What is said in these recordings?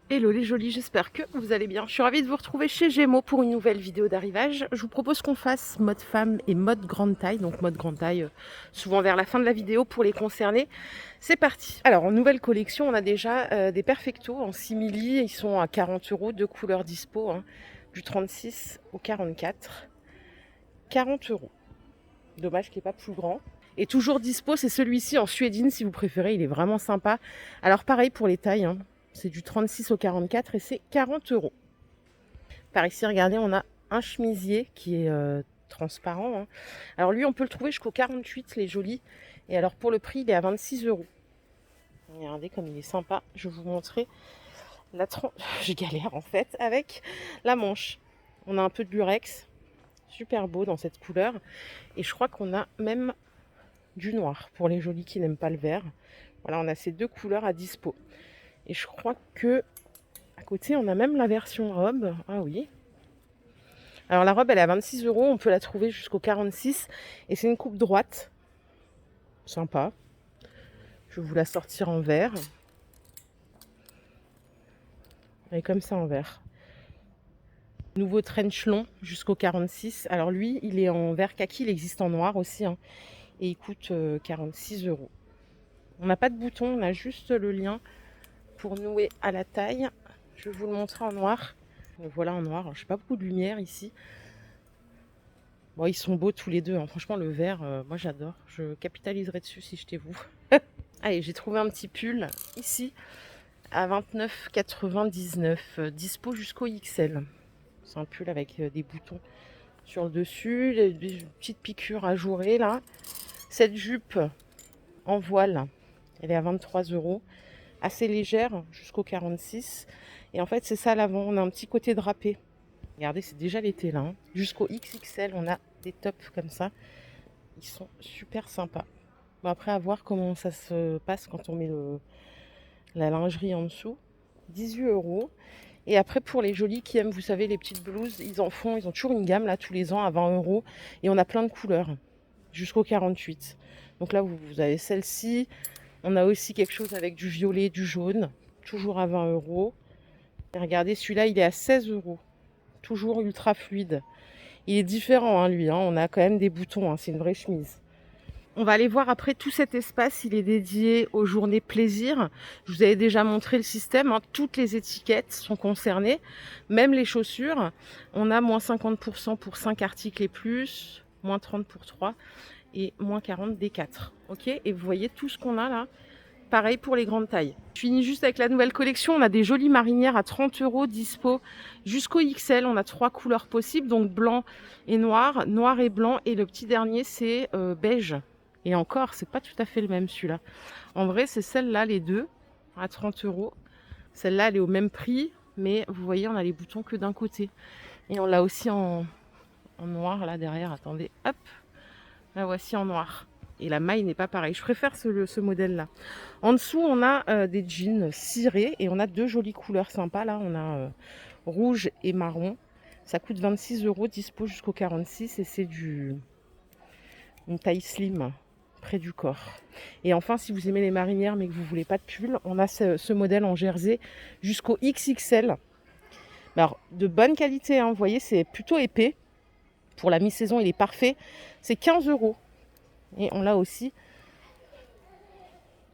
Hello les jolis, j'espère que vous allez bien. Je suis ravie de vous retrouver chez Gémeaux pour une nouvelle vidéo d'arrivage. Je vous propose qu'on fasse mode femme et mode grande taille. Donc mode grande taille, souvent vers la fin de la vidéo pour les concernés. C'est parti. Alors en nouvelle collection, on a déjà des perfectos en simili. Ils sont à 40 €, deux couleurs dispo, hein, du 36 au 44. 40 €. Dommage qu'il n'est pas plus grand. Et toujours dispo, c'est celui-ci en suédine si vous préférez. Il est vraiment sympa. Alors pareil pour les tailles, hein. C'est du 36 au 44 et c'est 40 €. Par ici, regardez, on a un chemisier qui est transparent, hein. Alors lui, on peut le trouver jusqu'au 48, les jolis. Et alors pour le prix, il est à 26 €. Regardez comme il est sympa. Je vais vous montrer la je galère en fait avec la manche. On a un peu de lurex. Super beau dans cette couleur. Et je crois qu'on a même du noir pour les jolis qui n'aiment pas le vert. Voilà, on a ces deux couleurs à dispo. Et je crois que à côté, on a même la version robe. Ah oui. Alors la robe, elle est à 26 €. On peut la trouver jusqu'au 46. Et c'est une coupe droite. Sympa. Je vais vous la sortir en vert. Elle est comme ça en vert. Nouveau trench long jusqu'au 46. Alors lui, il est en vert kaki. Il existe en noir aussi, hein. Et il coûte 46 €. On n'a pas de bouton. On a juste le lien pour nouer à la taille. Je vais vous le montrer en noir. Le voilà en noir. Je n'ai pas beaucoup de lumière ici. Bon, ils sont beaux tous les deux, hein. Franchement, le vert, moi j'adore. Je capitaliserai dessus si j'étais vous. Allez, j'ai trouvé un petit pull ici à 29,99 €. Dispo jusqu'au XL. C'est un pull avec des boutons sur le dessus, des petites piqûres ajourées là. Cette jupe en voile, elle est à 23 €. Assez légère, jusqu'au 46. Et en fait, c'est ça à l'avant. On a un petit côté drapé. Regardez, c'est déjà l'été là, hein. Jusqu'au XXL, on a des tops comme ça. Ils sont super sympas. Bon, après, à voir comment ça se passe quand on met la lingerie en dessous. 18 €. Et après, pour les jolis qui aiment, vous savez, les petites blouses, ils ont toujours une gamme là tous les ans à 20 €. Et on a plein de couleurs jusqu'au 48. Donc là, vous avez celle-ci. On a aussi quelque chose avec du violet, du jaune, toujours à 20 €. Et regardez, celui-là, il est à 16 €. Toujours ultra fluide. Il est différent, hein, lui, hein. On a quand même des boutons, hein. C'est une vraie chemise. On va aller voir après tout cet espace. Il est dédié aux journées plaisir. Je vous avais déjà montré le système, hein. Toutes les étiquettes sont concernées, même les chaussures. On a moins 50% pour 5 articles et plus, moins 30 pour 3 et moins 40 des 4. Ok. Et vous voyez tout ce qu'on a là. Pareil pour les grandes tailles. Je finis juste avec la nouvelle collection. On a des jolies marinières à 30 € dispo jusqu'au XL. On a 3 couleurs possibles, donc blanc et noir, noir et blanc. Et le petit dernier, c'est beige. Et encore, c'est pas tout à fait le même celui-là. En vrai, c'est celle-là, les deux, à 30 €. Celle-là, elle est au même prix, mais vous voyez, on a les boutons que d'un côté. Et on l'a aussi en noir là derrière. Attendez, hop, la voici en noir. Et la maille n'est pas pareille. Je préfère ce modèle-là. En dessous, on a des jeans cirés et on a deux jolies couleurs sympas. Là, on a rouge et marron. Ça coûte 26 €, dispo jusqu'au 46 et c'est une taille slim près du corps. Et enfin, si vous aimez les marinières mais que vous voulez pas de pull, on a ce modèle en jersey jusqu'au XXL. Alors, de bonne qualité, hein, vous voyez, c'est plutôt épais. Pour la mi-saison, il est parfait. C'est 15 €. Et on l'a aussi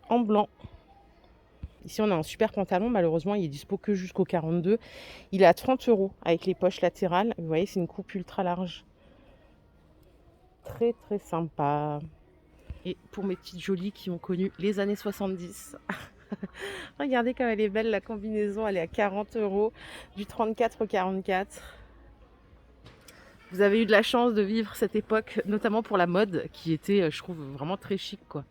en blanc. Ici, on a un super pantalon. Malheureusement, il est dispo que jusqu'au 42. Il est à 30 € avec les poches latérales. Vous voyez, c'est une coupe ultra large. Très, très sympa. Et pour mes petites jolies qui ont connu les années 70, regardez comme elle est belle, la combinaison. Elle est à 40 €, du 34 au 44. Vous avez eu de la chance de vivre cette époque, notamment pour la mode, qui était, je trouve, vraiment très chic, quoi.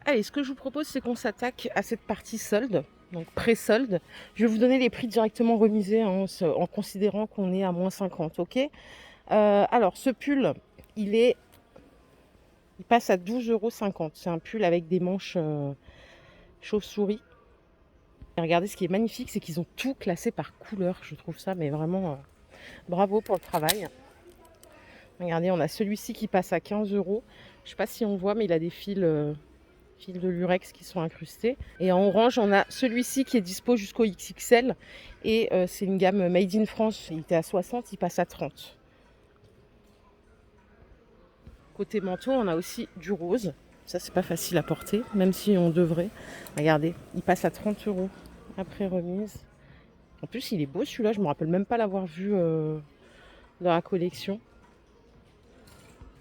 Allez, ce que je vous propose, c'est qu'on s'attaque à cette partie solde, donc pré-solde. Je vais vous donner les prix directement remisés, hein, en considérant qu'on est à moins 50, ok. Alors, ce pull, il passe à 12,50 €. C'est un pull avec des manches chauve-souris. Et regardez, ce qui est magnifique, c'est qu'ils ont tout classé par couleur. Je trouve ça, mais vraiment, bravo pour le travail. Regardez, on a celui-ci qui passe à 15 €. Je ne sais pas si on voit, mais il a des fils Fils de lurex qui sont incrustés. Et en orange, on a celui-ci qui est dispo jusqu'au XXL. Et c'est une gamme Made in France. Il était à 60, il passe à 30. Côté manteau, on a aussi du rose. Ça, c'est pas facile à porter, même si on devrait. Regardez, il passe à 30 € après remise. En plus, il est beau celui-là. Je me rappelle même pas l'avoir vu dans la collection.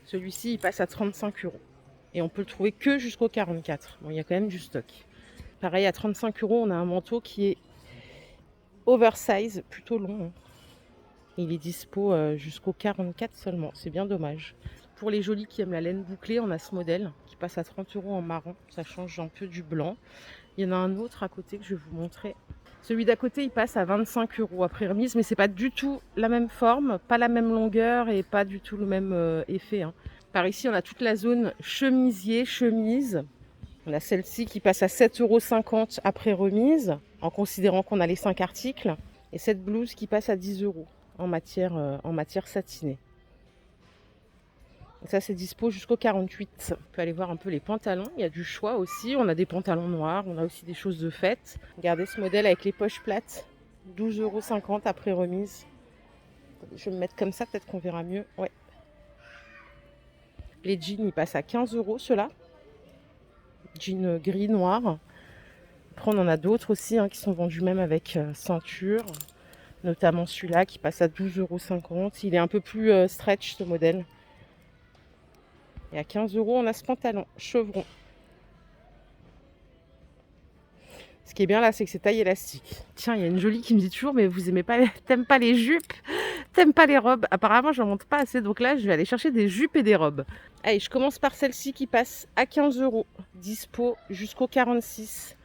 Celui-ci, il passe à 35 €. Et on peut le trouver que jusqu'au 44. Bon, il y a quand même du stock. Pareil, à 35 €, on a un manteau qui est oversize, plutôt long, hein. Il est dispo jusqu'au 44 seulement. C'est bien dommage. Pour les jolis qui aiment la laine bouclée, on a ce modèle qui passe à 30 € en marron. Ça change un peu du blanc. Il y en a un autre à côté que je vais vous montrer. Celui d'à côté, il passe à 25 € après remise, mais c'est pas du tout la même forme, pas la même longueur et pas du tout le même effet, hein. Par ici, on a toute la zone chemisier, chemise. On a celle-ci qui passe à 7,50 € après remise, en considérant qu'on a les 5 articles. Et cette blouse qui passe à 10 € en matière satinée. Ça, c'est dispo jusqu'au 48. On peut aller voir un peu les pantalons. Il y a du choix aussi. On a des pantalons noirs. On a aussi des choses de fête. Regardez ce modèle avec les poches plates. 12,50 € après remise. Je vais me mettre comme ça, peut-être qu'on verra mieux. Ouais. Les jeans, ils passent à 15 € ceux-là. Jeans gris, noir. Après, on en a d'autres aussi qui sont vendus même avec ceinture. Notamment celui-là qui passe à 12,50 €. Il est un peu plus stretch ce modèle. Et à 15 €, on a ce pantalon chevron. Ce qui est bien là, c'est que c'est taille élastique. Tiens, il y a une jolie qui me dit toujours, mais vous aimez pas, t'aimes pas les jupes, t'aimes pas les robes. Apparemment, je n'en monte pas assez, donc là, je vais aller chercher des jupes et des robes. Allez, je commence par celle-ci qui passe à 15 €, dispo jusqu'au 46.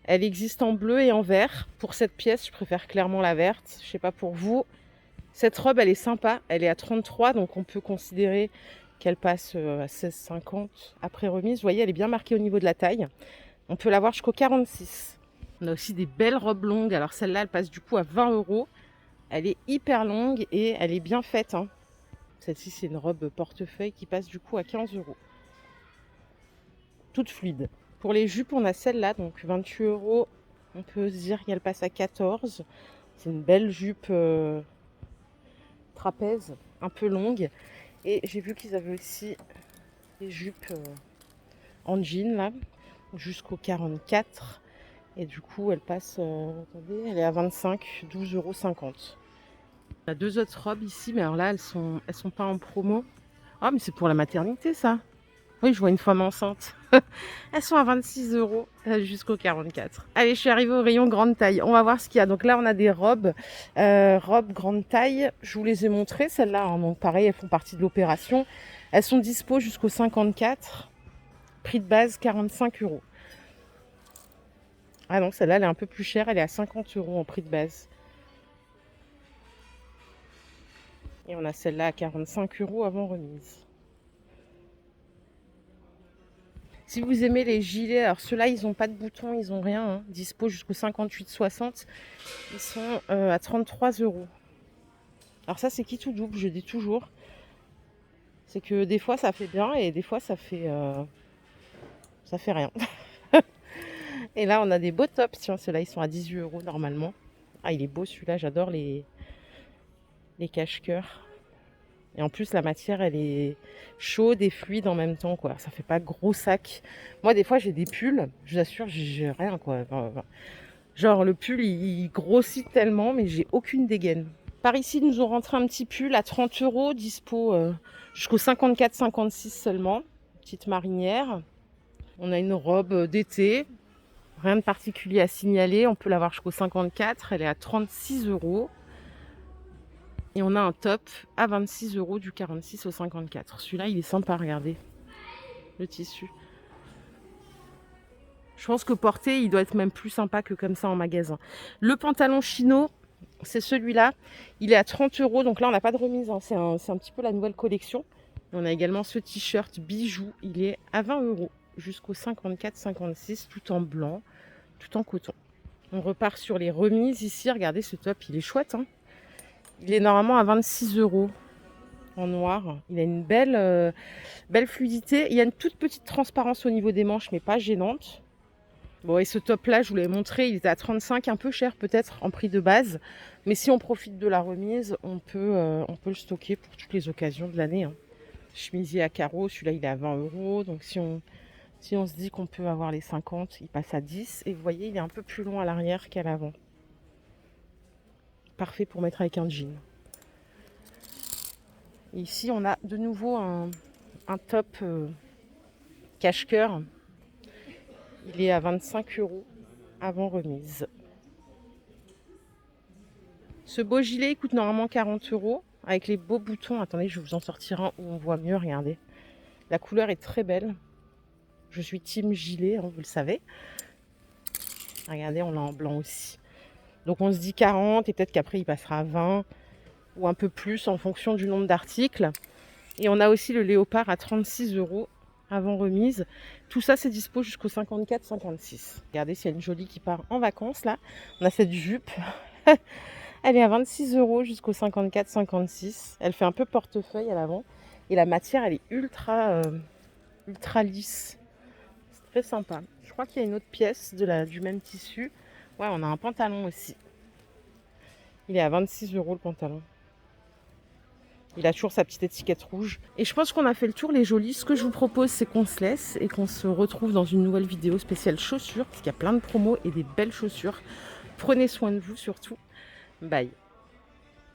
Elle existe en bleu et en vert. Pour cette pièce, je préfère clairement la verte. Je sais pas pour vous. Cette robe, elle est sympa. Elle est à 33, donc on peut considérer qu'elle passe à 16,50 après remise. Vous voyez, elle est bien marquée au niveau de la taille. On peut l'avoir jusqu'au 46. On a aussi des belles robes longues. Alors celle-là, elle passe du coup à 20 €. Elle est hyper longue et elle est bien faite, hein. Celle-ci, c'est une robe portefeuille qui passe du coup à 15 €. Toute fluide. Pour les jupes, on a celle-là, donc 28 €. On peut se dire qu'elle passe à 14. C'est une belle jupe trapèze, un peu longue. Et j'ai vu qu'ils avaient aussi des jupes en jean là, jusqu'au 44. Et du coup, elle passe, attendez, elle est à 25, 12,50 €. Il y a deux autres robes ici, mais alors là, elles sont pas en promo. Ah, mais c'est pour la maternité ça. Oui, je vois une femme enceinte. Elles sont à 26 € jusqu'au 44. Allez, je suis arrivée au rayon grande taille. On va voir ce qu'il y a. Donc là, on a des robes. Robes grande taille. Je vous les ai montrées, celles-là, hein. Donc pareil, elles font partie de l'opération. Elles sont dispo jusqu'au 54. Prix de base, 45 €. Ah non, celle-là, elle est un peu plus chère. Elle est à 50 € en prix de base. Et on a celle-là à 45 € avant remise. Si vous aimez les gilets, alors ceux-là, ils n'ont pas de boutons, ils n'ont rien, hein. Dispo jusqu'au 58,60. Ils sont à 33 €. Alors ça, c'est qui tout double, je dis toujours. C'est que des fois, ça fait bien et des fois, ça fait rien. Et là, on a des beaux tops. Tiens, ceux-là, ils sont à 18 € normalement. Ah, il est beau celui-là, j'adore les cache-cœurs. Et en plus, la matière, elle est chaude et fluide en même temps, quoi. Ça fait pas gros sac. Moi, des fois, j'ai des pulls. Je vous assure, j'ai rien, quoi. Genre, le pull, il grossit tellement, mais j'ai aucune dégaine. Par ici, ils nous ont rentré un petit pull à 30 €, dispo jusqu'au 54-56 seulement. Petite marinière. On a une robe d'été. Rien de particulier à signaler. On peut l'avoir jusqu'au 54. Elle est à 36 €. Et on a un top à 26 € du 46 au 54. Celui-là, il est sympa, regardez. Le tissu. Je pense que porté, il doit être même plus sympa que comme ça en magasin. Le pantalon chino, c'est celui-là. Il est à 30 €. Donc là, on n'a pas de remise, hein. C'est un petit peu la nouvelle collection. On a également ce t-shirt bijou. Il est à 20 € jusqu'au 54-56, tout en blanc, tout en coton. On repart sur les remises ici. Regardez ce top, il est chouette, hein. Il est normalement à 26 €. en noir. Il a une belle fluidité. Il y a une toute petite transparence au niveau des manches, mais pas gênante. Bon, et ce top-là, je vous l'avais montré, il était à 35, un peu cher peut-être en prix de base. Mais si on profite de la remise, on peut le stocker pour toutes les occasions de l'année. Hein. Chemisier à carreaux, celui-là, il est à 20 €. Donc si on se dit qu'on peut avoir les 50, il passe à 10. Et vous voyez, il est un peu plus long à l'arrière qu'à l'avant. Parfait pour mettre avec un jean. Et ici, on a de nouveau un top cache-cœur. Il est à 25 € avant remise. Ce beau gilet il coûte normalement 40 € avec les beaux boutons. Attendez, je vais vous en sortir un où on voit mieux. Regardez. La couleur est très belle. Je suis team gilet, hein, vous le savez. Regardez, on l'a en blanc aussi. Donc on se dit 40 et peut-être qu'après il passera à 20 ou un peu plus en fonction du nombre d'articles. Et on a aussi le léopard à 36 € avant remise. Tout ça, c'est dispo jusqu'au 54-56. Regardez, s'il y a une jolie qui part en vacances, là. On a cette jupe. Elle est à 26 € jusqu'au 54-56. Elle fait un peu portefeuille à l'avant. Et la matière, elle est ultra lisse. C'est très sympa. Je crois qu'il y a une autre pièce du même tissu. Ouais, on a un pantalon aussi. Il est à 26 € le pantalon. Il a toujours sa petite étiquette rouge. Et je pense qu'on a fait le tour, les jolis. Ce que je vous propose, c'est qu'on se laisse et qu'on se retrouve dans une nouvelle vidéo spéciale chaussures, parce qu'il y a plein de promos et des belles chaussures. Prenez soin de vous surtout. Bye.